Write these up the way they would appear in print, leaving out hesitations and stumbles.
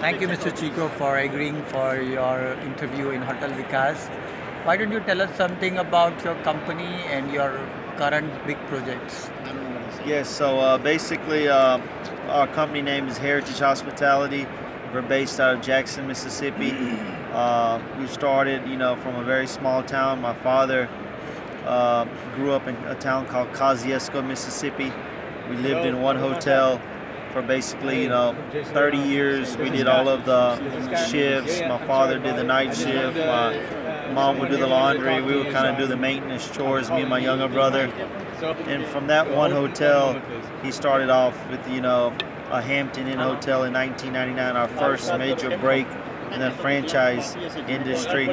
Thank you, Mr. Chico, for agreeing for your interview in Hotel Vikas. Why don't you tell us something about your company and your current big projects? Yes, so basically, our company name is Heritage Hospitality. We're based out of Jackson, Mississippi. We started, from a very small town. My father grew up in a town called Kosciuszko, Mississippi. We lived in one hotel for basically, 30 years. We did all of the shifts. My father did the night shift. My mom would do the laundry. We would kind of do the maintenance chores, me and my younger brother. And from that one hotel, he started off with, a Hampton Inn hotel in 1999, our first major break in the franchise industry.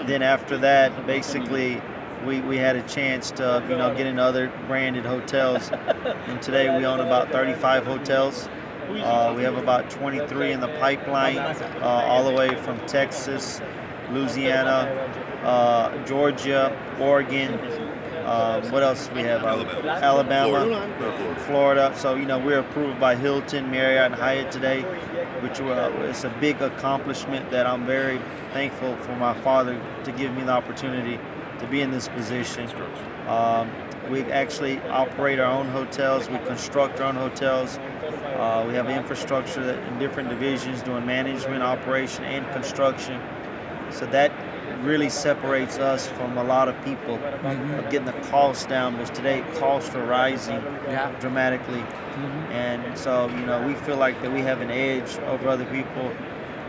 Then after that, basically, we had a chance to, get in other branded hotels. And today we own about 35 hotels. We have about 23 in the pipeline, all the way from Texas, Louisiana, Georgia, Oregon. What else do we have? Alabama, Florida. So, we're approved by Hilton, Marriott, and Hyatt today, which is a big accomplishment that I'm very thankful for my father to give me the opportunity to be in this position. We actually operate our own hotels. We construct our own hotels. We have infrastructure that in different divisions doing management, operation, and construction. So that really separates us from a lot of people of getting the costs down, because today costs are rising dramatically. And so, we feel like that we have an edge over other people.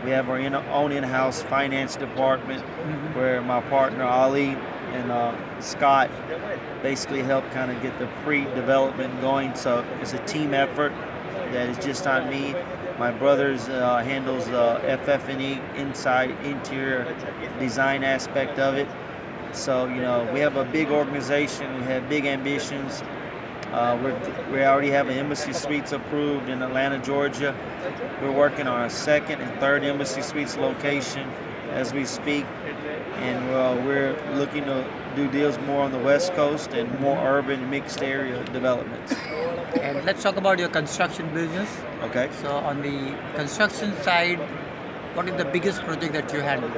We have our own in-house finance department where my partner Ali and Scott basically help kind of get the pre-development going. So it's a team effort that is just not me. My brother's handles the FF&E inside interior design aspect of it. So, we have a big organization. We have big ambitions. We already have an Embassy Suites approved in Atlanta, Georgia. We're working on a second and third Embassy Suites location as we speak. And we're looking to do deals more on the West Coast and more urban mixed area developments. And let's talk about your construction business. Okay. So, on the construction side, what is the biggest project that you handle?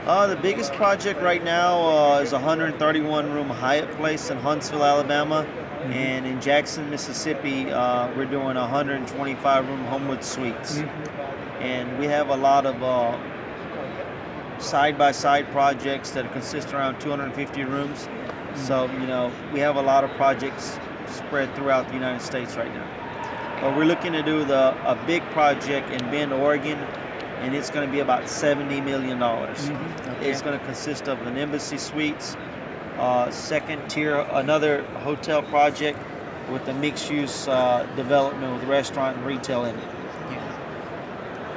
The biggest project right now is a 131-room Hyatt Place in Huntsville, Alabama. And in Jackson, Mississippi, we're doing a 125-room Homewood Suites. And we have a lot of side-by-side projects that consist around 250 rooms. So, we have a lot of projects spread throughout the United States right now. But we're looking to do a big project in Bend, Oregon, and it's going to be about $70 million. Okay. It's going to consist of an Embassy Suites, second tier, another hotel project with a mixed-use development with restaurant and retail in it.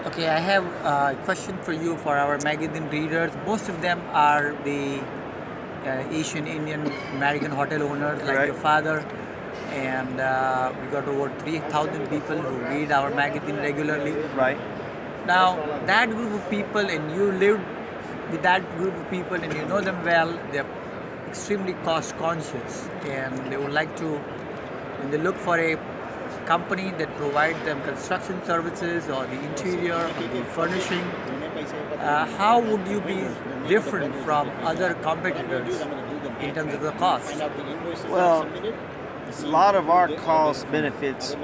Okay, I have a question for you for our magazine readers. Most of them are the Asian Indian American hotel owners like your father, and we got over 3,000 people who read our magazine regularly. Right. Now, that group of people, and you lived with that group of people and you know them well, they're extremely cost conscious, and they would like to, when they look for a company that provides them construction services or the interior or the furnishing, how would you be different from other competitors in terms of the cost? Well, a lot of our cost benefits,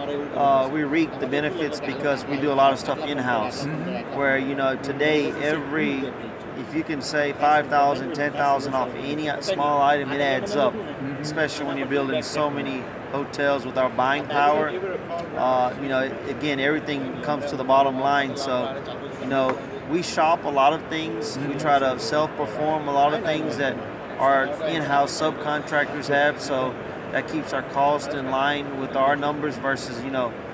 we reap the benefits because we do a lot of stuff in-house. Where, today if you can save $5,000, $10,000 off any small item, it adds up. Especially when you're building so many hotels with our buying power. Again, everything comes to the bottom line. So, we shop a lot of things. We try to self-perform a lot of things that our in-house subcontractors have. So that keeps our cost in line with our numbers versus,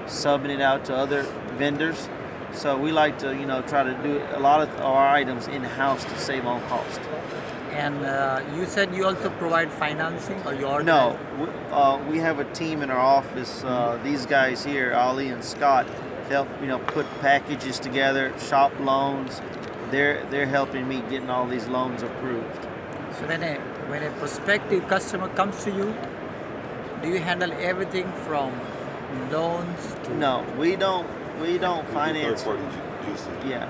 subbing it out to other vendors. So we like to, try to do a lot of our items in-house to save on cost. And you said you also provide financing, or you No, we have a team in our office. These guys here, Ali and Scott, help put packages together, shop loans. They're helping me getting all these loans approved. So when a prospective customer comes to you, do you handle everything from loans to... No, we don't We don't finance. Third party GC. Yeah.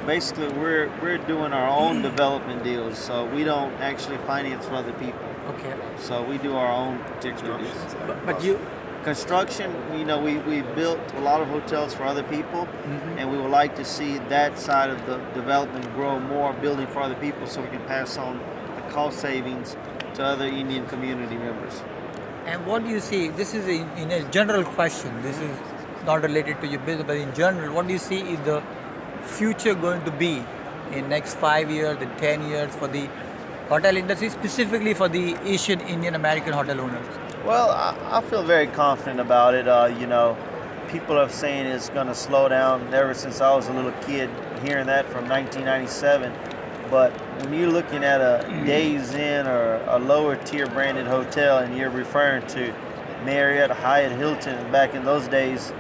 Basically, we're doing our own development deals, so we don't actually finance for other people. Okay. So we do our own particular deals. But you, Construction, we built a lot of hotels for other people, and we would like to see that side of the development grow more, building for other people, so we can pass on the cost savings to other Indian community members. and what do you see? This is in a general question. This is not related to your business, but in general, what do you see is the future going to be in next 5 years, in 10 years for the hotel industry, specifically for the Asian Indian American hotel owners? Well, I feel very confident about it. People are saying it's going to slow down ever since I was a little kid, hearing that from 1997. But when you're looking at a Days Inn or a lower tier branded hotel, and you're referring to Marriott, Hyatt, Hilton, back in those days,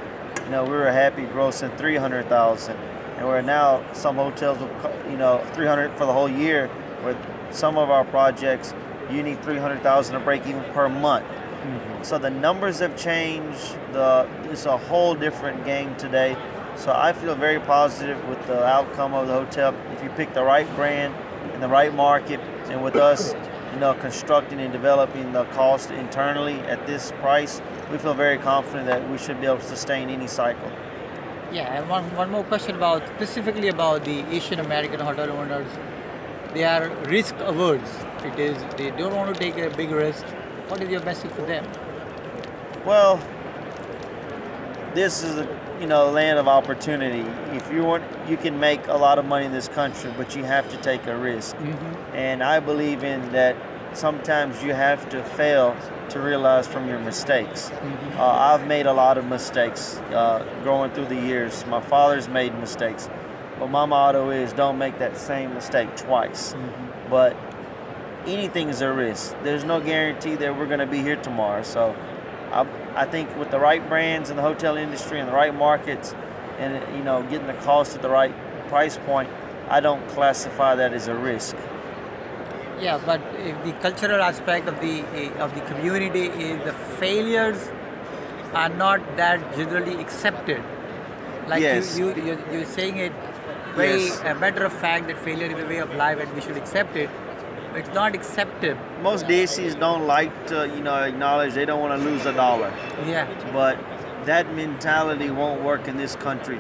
we were happy grossing 300,000, and we're now some hotels, 300 for the whole year. With some of our projects, you need 300,000 to break even per month. So the numbers have changed. It's a whole different game today. So I feel very positive with the outcome of the hotel. If you pick the right brand in the right market, and with us, constructing and developing the cost internally at this price, we feel very confident that we should be able to sustain any cycle. Yeah, and one more question specifically about the Asian American hotel owners. They are risk averse. They don't want to take a big risk. What is your message for them? Well, this is a land of opportunity. If you want, you can make a lot of money in this country, but you have to take a risk. And I believe in that. Sometimes you have to fail to realize from your mistakes. I've made a lot of mistakes growing through the years. My father's made mistakes, but my motto is don't make that same mistake twice. But anything is a risk. There's no guarantee that we're going to be here tomorrow. So I think with the right brands in the hotel industry and the right markets, and getting the cost at the right price point, I don't classify that as a risk. Yeah, but if the cultural aspect of the community is the failures are not that generally accepted. Like Yes. you're saying it very Yes. a matter of fact that failure is a way of life and we should accept it. But it's not accepted. Most DCs don't like to, acknowledge they don't want to lose a dollar. Yeah. But that mentality won't work in this country.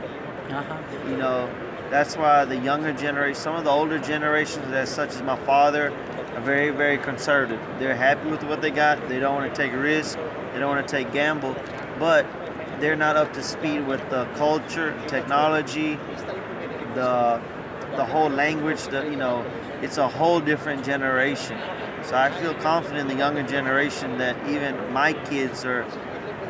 Uh-huh. That's why the younger generation, some of the older generations, such as my father, are very, very conservative. They're happy with what they got. They don't want to take risks. They don't want to take gamble. But they're not up to speed with the culture, technology, the whole language. It's a whole different generation. So I feel confident in the younger generation that even my kids are,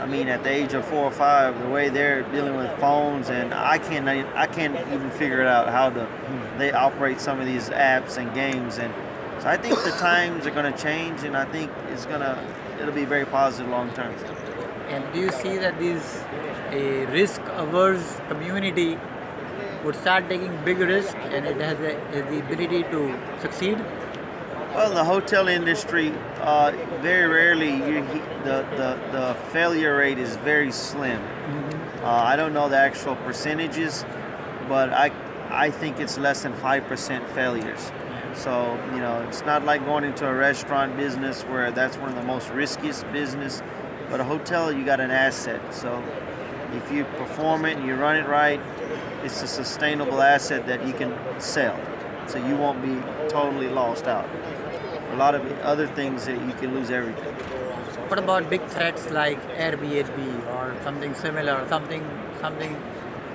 at the age of 4 or 5, the way they're dealing with phones, and I can't even figure it out how they operate some of these apps and games. And so I think the times are going to change, and I think it'll be very positive long term. And do you see that this risk-averse community would start taking big risk and it has the ability to succeed? Well, in the hotel industry, very rarely the failure rate is very slim. I don't know the actual percentages, but I think it's less than 5% failures. So, it's not like going into a restaurant business where that's one of the most riskiest business. But a hotel, you got an asset. So if you perform it and you run it right, it's a sustainable asset that you can sell. So you won't be totally lost out. A lot of other things that you can lose everything. What about big threats like Airbnb or something similar, something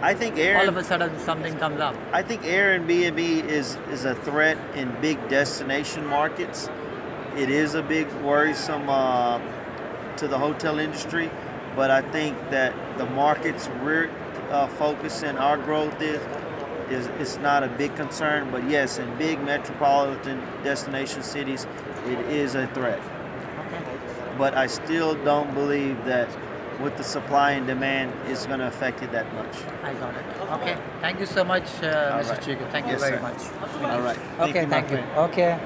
I think all of a sudden something comes up? I think Airbnb is a threat in big destination markets. It is a big worrisome to the hotel industry, but I think that the markets we're focusing our growth is it's not a big concern. But yes, in big metropolitan destination cities, it is a threat. Okay. But I still don't believe that with the supply and demand, it's going to affect it that much. I got it. Okay. Thank you so much, Mr. right. Chico. Thank you Yes, very sir. much. All right. Okay, my thank you. friend. Okay.